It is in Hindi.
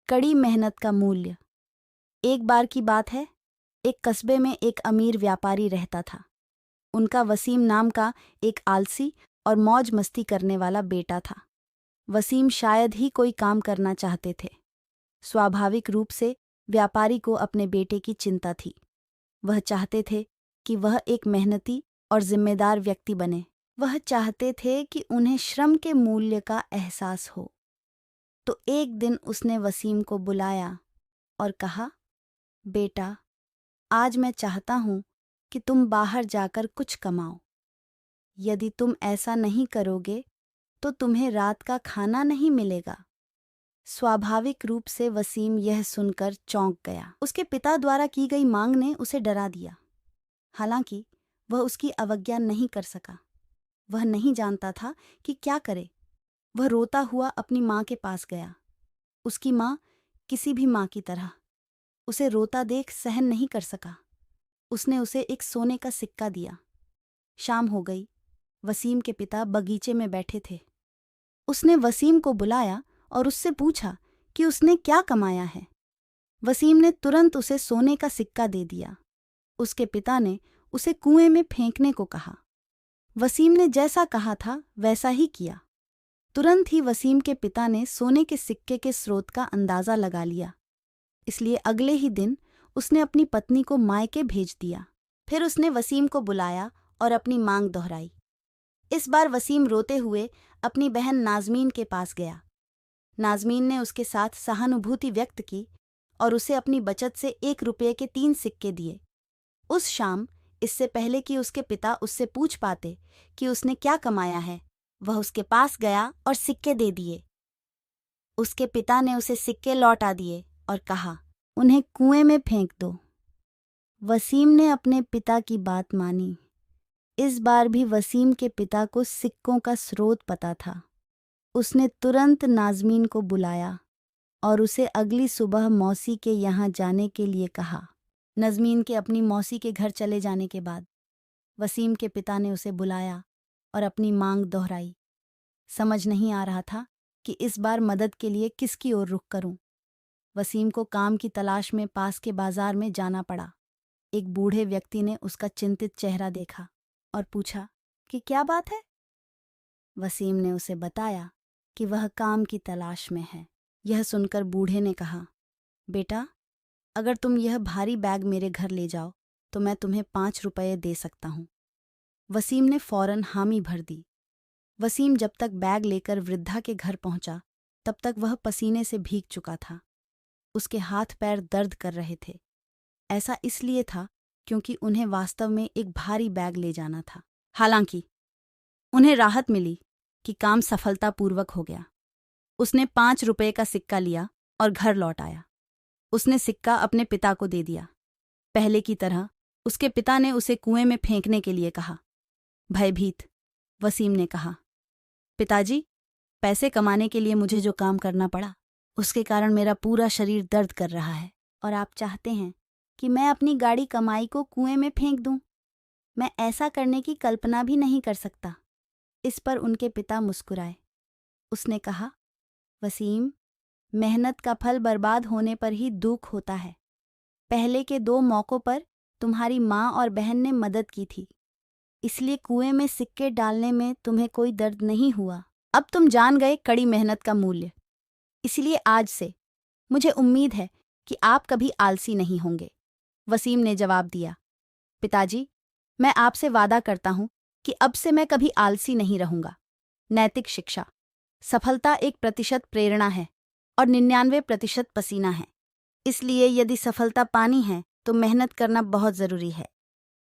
कड़ी मेहनत का मूल्य। एक बार की बात है, एक कस्बे में एक अमीर व्यापारी रहता था। उनका वसीम नाम का एक आलसी और मौज मस्ती करने वाला बेटा था। वसीम शायद ही कोई काम करना चाहते थे। स्वाभाविक रूप से व्यापारी को अपने बेटे की चिंता थी। वह चाहते थे कि वह एक मेहनती और जिम्मेदार व्यक्ति बने। वह चाहते थे कि उन्हें श्रम के मूल्य का एहसास हो। तो एक दिन उसने वसीम को बुलाया और कहा, बेटा, आज मैं चाहता हूं कि तुम बाहर जाकर कुछ कमाओ। यदि तुम ऐसा नहीं करोगे तो तुम्हें रात का खाना नहीं मिलेगा। स्वाभाविक रूप से वसीम यह सुनकर चौंक गया। उसके पिता द्वारा की गई मांग ने उसे डरा दिया। हालांकि वह उसकी अवज्ञा नहीं कर सका। वह नहीं जानता था कि क्या करे। वह रोता हुआ अपनी माँ के पास गया। उसकी माँ किसी भी माँ की तरह उसे रोता देख सहन नहीं कर सका। उसने उसे एक सोने का सिक्का दिया। शाम हो गई। वसीम के पिता बगीचे में बैठे थे। उसने वसीम को बुलाया और उससे पूछा कि उसने क्या कमाया है। वसीम ने तुरंत उसे सोने का सिक्का दे दिया। उसके पिता ने उसे कुएं में फेंकने को कहा। वसीम ने जैसा कहा था वैसा ही किया। तुरंत ही वसीम के पिता ने सोने के सिक्के के स्रोत का अंदाजा लगा लिया। इसलिए अगले ही दिन उसने अपनी पत्नी को मायके भेज दिया। फिर उसने वसीम को बुलाया और अपनी मांग दोहराई। इस बार वसीम रोते हुए अपनी बहन नाज़मीन के पास गया। नाज़मीन ने उसके साथ सहानुभूति व्यक्त की और उसे अपनी बचत से 1 रुपये के 3 सिक्के दिए। उस शाम, इससे पहले कि उसके पिता उससे पूछ पाते कि उसने क्या कमाया है, वह उसके पास गया और सिक्के दे दिए। उसके पिता ने उसे सिक्के लौटा दिए और कहा, उन्हें कुएं में फेंक दो। वसीम ने अपने पिता की बात मानी। इस बार भी वसीम के पिता को सिक्कों का स्रोत पता था। उसने तुरंत नाज़मीन को बुलाया और उसे अगली सुबह मौसी के यहाँ जाने के लिए कहा। नाज़मीन के अपनी मौसी के घर चले जाने के बाद वसीम के पिता ने उसे बुलाया और अपनी मांग दोहराई। समझ नहीं आ रहा था कि इस बार मदद के लिए किसकी ओर रुख करूं। वसीम को काम की तलाश में पास के बाजार में जाना पड़ा। एक बूढ़े व्यक्ति ने उसका चिंतित चेहरा देखा और पूछा कि क्या बात है। वसीम ने उसे बताया कि वह काम की तलाश में है। यह सुनकर बूढ़े ने कहा, बेटा, अगर तुम यह भारी बैग मेरे घर ले जाओ तो मैं तुम्हें 5 रुपये दे सकता हूँ। वसीम ने फौरन हामी भर दी। वसीम जब तक बैग लेकर वृद्धा के घर पहुंचा तब तक वह पसीने से भीग चुका था। उसके हाथ पैर दर्द कर रहे थे। ऐसा इसलिए था क्योंकि उन्हें वास्तव में एक भारी बैग ले जाना था। हालांकि उन्हें राहत मिली कि काम सफलतापूर्वक हो गया। उसने 5 रुपये का सिक्का लिया और घर लौट आया। उसने सिक्का अपने पिता को दे दिया। पहले की तरह उसके पिता ने उसे कुएं में फेंकने के लिए कहा। भयभीत वसीम ने कहा, पिताजी, पैसे कमाने के लिए मुझे जो काम करना पड़ा उसके कारण मेरा पूरा शरीर दर्द कर रहा है और आप चाहते हैं कि मैं अपनी गाड़ी कमाई को कुएं में फेंक दूं। मैं ऐसा करने की कल्पना भी नहीं कर सकता। इस पर उनके पिता मुस्कुराए। उसने कहा, वसीम, मेहनत का फल बर्बाद होने पर ही दुख होता है। पहले के 2 मौक़ों पर तुम्हारी माँ और बहन ने मदद की थी, इसलिए कुएं में सिक्के डालने में तुम्हें कोई दर्द नहीं हुआ। अब तुम जान गए कड़ी मेहनत का मूल्य। इसलिए आज से मुझे उम्मीद है कि आप कभी आलसी नहीं होंगे। वसीम ने जवाब दिया, पिताजी, मैं आपसे वादा करता हूं कि अब से मैं कभी आलसी नहीं रहूंगा। नैतिक शिक्षा। सफलता 1% प्रेरणा है और 99% पसीना है। इसलिए यदि सफलता पानी है तो मेहनत करना बहुत ज़रूरी है।